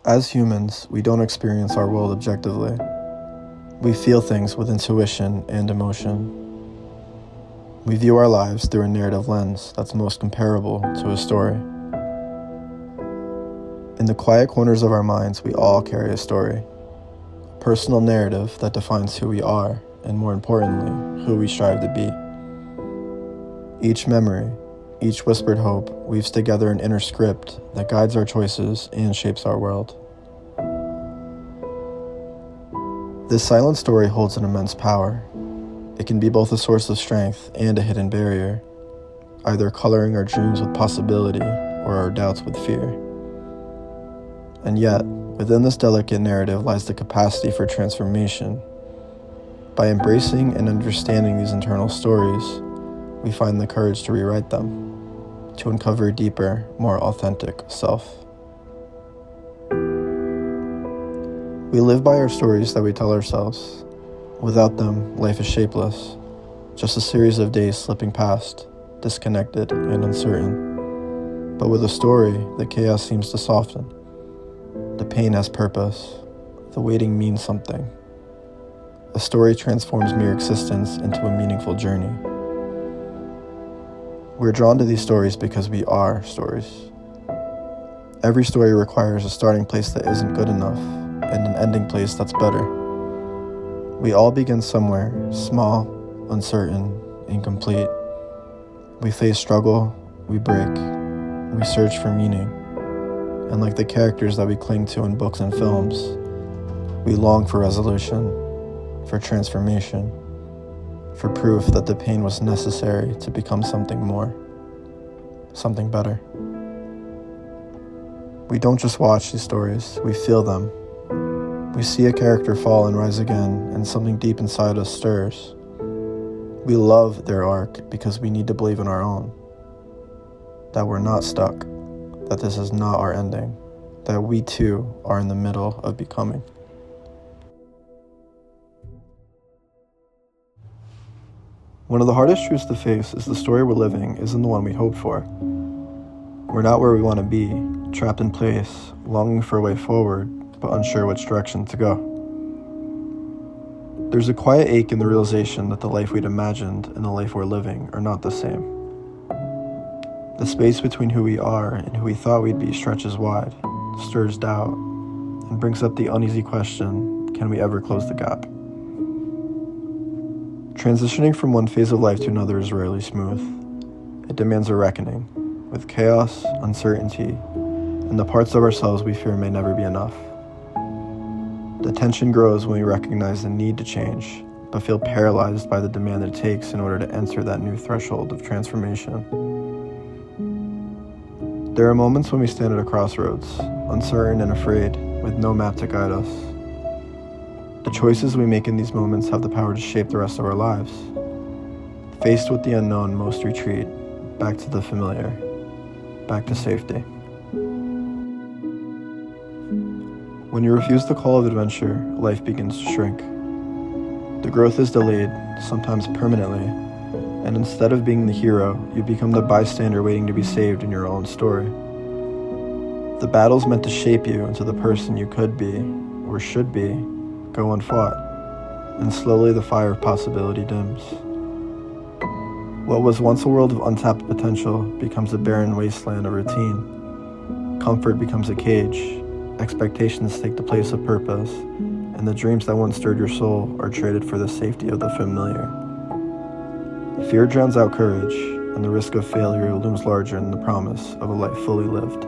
As humans, we don't experience our world objectively. We feel things with intuition and emotion. We view our lives through a narrative lens that's most comparable to a story. In the quiet corners of our minds, we all carry a story, a personal narrative that defines who we are, and more importantly, who we strive to be. Each memory, each whispered hope weaves together an inner script that guides our choices and shapes our world. This silent story holds an immense power. It can be both a source of strength and a hidden barrier, either coloring our dreams with possibility or our doubts with fear. And yet, within this delicate narrative lies the capacity for transformation. By embracing and understanding these internal stories, we find the courage to rewrite them, to uncover a deeper, more authentic self. We live by our stories that we tell ourselves. Without them, life is shapeless, just a series of days slipping past, disconnected and uncertain. But with a story, the chaos seems to soften. The pain has purpose. The waiting means something. A story transforms mere existence into a meaningful journey. We're drawn to these stories because we are stories. Every story requires a starting place that isn't good enough and an ending place that's better. We all begin somewhere, small, uncertain, incomplete. We face struggle, we break, we search for meaning. And like the characters that we cling to in books and films, we long for resolution, for transformation, for proof that the pain was necessary to become something more, something better. We don't just watch these stories, we feel them. We see a character fall and rise again, and something deep inside us stirs. We love their arc because we need to believe in our own, that we're not stuck, that this is not our ending, that we too are in the middle of becoming. One of the hardest truths to face is the story we're living isn't the one we hoped for. We're not where we want to be, trapped in place, longing for a way forward, but unsure which direction to go. There's a quiet ache in the realization that the life we'd imagined and the life we're living are not the same. The space between who we are and who we thought we'd be stretches wide, stirs doubt, and brings up the uneasy question, can we ever close the gap? Transitioning from one phase of life to another is rarely smooth. It demands a reckoning, with chaos, uncertainty, and the parts of ourselves we fear may never be enough. The tension grows when we recognize the need to change, but feel paralyzed by the demand it takes in order to enter that new threshold of transformation. There are moments when we stand at a crossroads, uncertain and afraid, with no map to guide us. The choices we make in these moments have the power to shape the rest of our lives. Faced with the unknown, most retreat, back to the familiar, back to safety. When you refuse the call of adventure, life begins to shrink. The growth is delayed, sometimes permanently, and instead of being the hero, you become the bystander waiting to be saved in your own story. The battles meant to shape you into the person you could be, or should be, go unfought, and slowly the fire of possibility dims. What was once a world of untapped potential becomes a barren wasteland of routine. Comfort becomes a cage, expectations take the place of purpose, and the dreams that once stirred your soul are traded for the safety of the familiar. Fear drowns out courage, and the risk of failure looms larger than the promise of a life fully lived.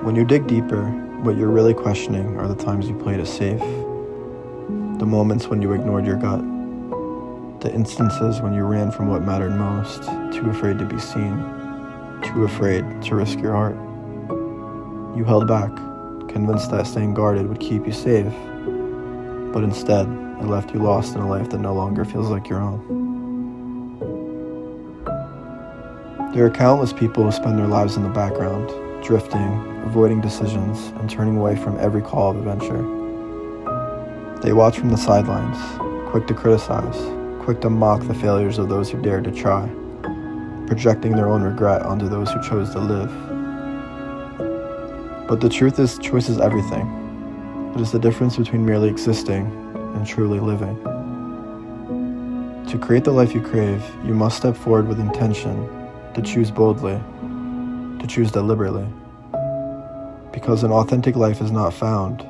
When you dig deeper, what you're really questioning are the times you played it safe, the moments when you ignored your gut, the instances when you ran from what mattered most, too afraid to be seen, too afraid to risk your heart. You held back, convinced that staying guarded would keep you safe, but instead, it left you lost in a life that no longer feels like your own. There are countless people who spend their lives in the background, drifting, avoiding decisions, and turning away from every call of adventure. They watch from the sidelines, quick to criticize, quick to mock the failures of those who dared to try, projecting their own regret onto those who chose to live. But the truth is, choice is everything. It is the difference between merely existing and truly living. To create the life you crave, you must step forward with intention, to choose boldly, to choose deliberately. Because an authentic life is not found,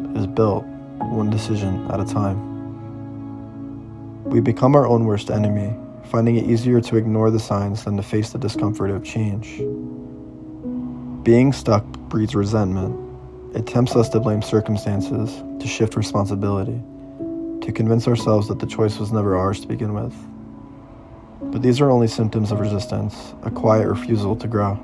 it is built, one decision at a time. We become our own worst enemy, finding it easier to ignore the signs than to face the discomfort of change. Being stuck breeds resentment. It tempts us to blame circumstances, to shift responsibility, to convince ourselves that the choice was never ours to begin with. But these are only symptoms of resistance, a quiet refusal to grow.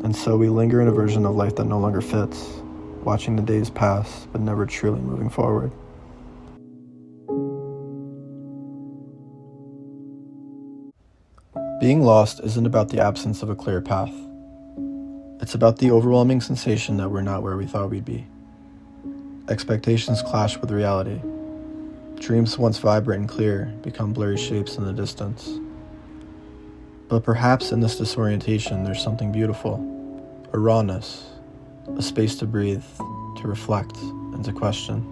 And so we linger in a version of life that no longer fits, watching the days pass, but never truly moving forward. Being lost isn't about the absence of a clear path. It's about the overwhelming sensation that we're not where we thought we'd be. Expectations clash with reality. Dreams once vibrant and clear become blurry shapes in the distance. But perhaps in this disorientation there's something beautiful, a rawness, a space to breathe, to reflect, and to question.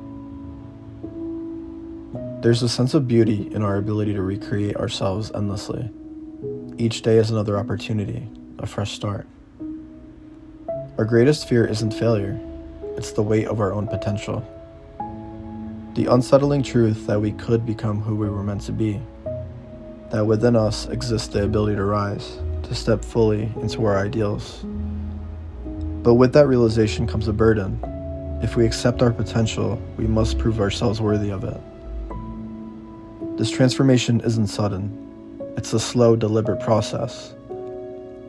There's a sense of beauty in our ability to recreate ourselves endlessly. Each day is another opportunity, a fresh start. Our greatest fear isn't failure, it's the weight of our own potential. The unsettling truth that we could become who we were meant to be, that within us exists the ability to rise, to step fully into our ideals. But with that realization comes a burden. If we accept our potential, we must prove ourselves worthy of it. This transformation isn't sudden. It's a slow, deliberate process.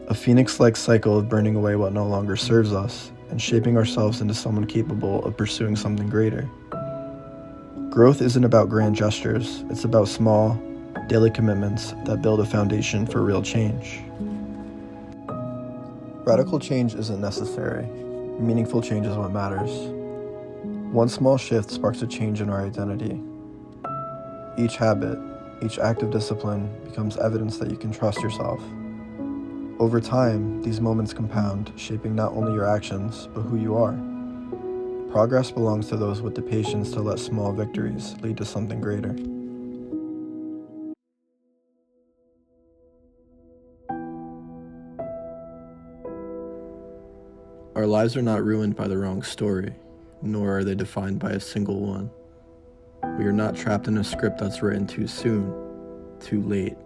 A phoenix-like cycle of burning away what no longer serves us and shaping ourselves into someone capable of pursuing something greater. Growth isn't about grand gestures. It's about small, daily commitments that build a foundation for real change. Radical change isn't necessary. Meaningful change is what matters. One small shift sparks a change in our identity. Each habit, each act of discipline becomes evidence that you can trust yourself. Over time, these moments compound, shaping not only your actions, but who you are. Progress belongs to those with the patience to let small victories lead to something greater. Our lives are not ruined by the wrong story, nor are they defined by a single one. We are not trapped in a script that's written too soon, too late,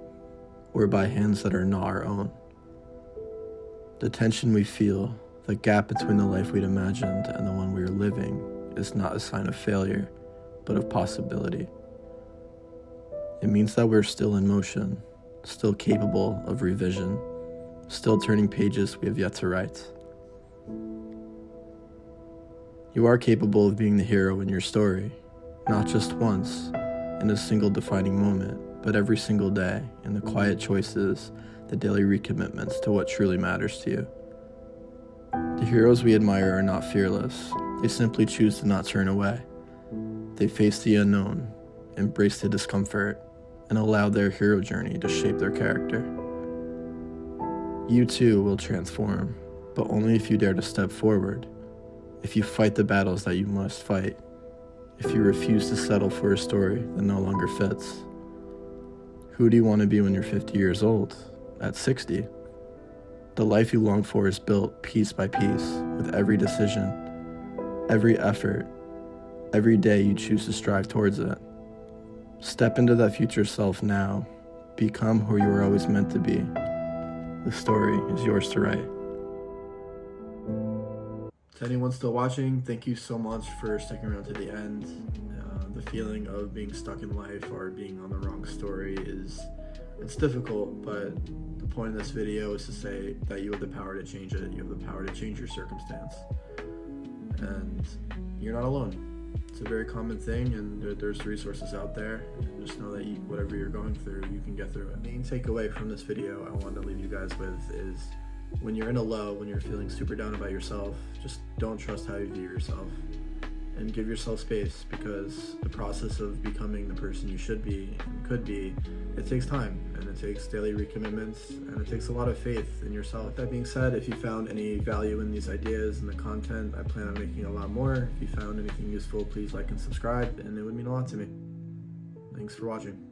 or by hands that are not our own. The tension we feel, the gap between the life we'd imagined and the one we are living, is not a sign of failure, but of possibility. It means that we're still in motion, still capable of revision, still turning pages we have yet to write. You are capable of being the hero in your story, not just once, in a single defining moment, but every single day, in the quiet choices, the daily recommitments to what truly matters to you. The heroes we admire are not fearless. They simply choose to not turn away. They face the unknown, embrace the discomfort, and allow their hero journey to shape their character. You too will transform, but only if you dare to step forward, if you fight the battles that you must fight, if you refuse to settle for a story that no longer fits. Who do you want to be when you're 50 years old? At 60? The life you long for is built piece by piece with every decision, every effort, every day you choose to strive towards it. Step into that future self now. Become who you were always meant to be. The story is yours to write. To anyone still watching, thank you so much for sticking around to the end. The feeling of being stuck in life or being on the wrong story it's difficult, but the point of this video is to say that you have the power to change it. You have the power to change your circumstance. And you're not alone. It's a very common thing, and there's resources out there. Just know that whatever you're going through, you can get through it. The main takeaway from this video I wanted to leave you guys with is when you're in a low, when you're feeling super down about yourself, just don't trust how you view yourself. and give yourself space, because the process of becoming the person you should be and could be, it takes time, and it takes daily recommitments, and it takes a lot of faith in yourself. With that being said, if you found any value in these ideas and the content, I plan on making a lot more. If you found anything useful, please like and subscribe, and it would mean a lot to me. Thanks for watching.